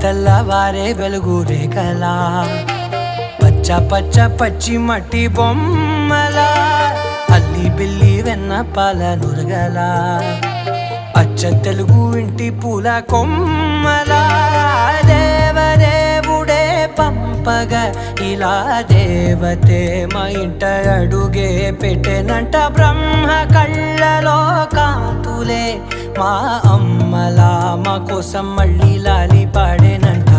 తెల్లవారే వెలుగు రేఖలా పచ్చ పచ్చ పచ్చి మట్టి బొమ్మలా అల్లి బిల్లి వెన్న పాల నురగలా అచ్చ తెలుగు ఇంటి పూల కొమ్మలా దేవదేవుడే పంపగ ఇలా దేవతే మా ఇంట అడుగే పెట్టెనంట బ్రహ్మ కళ్ళలో కాంతులే మా అమ్మలా మా కోసం మళ్ళీ లాలి పాడేనంట.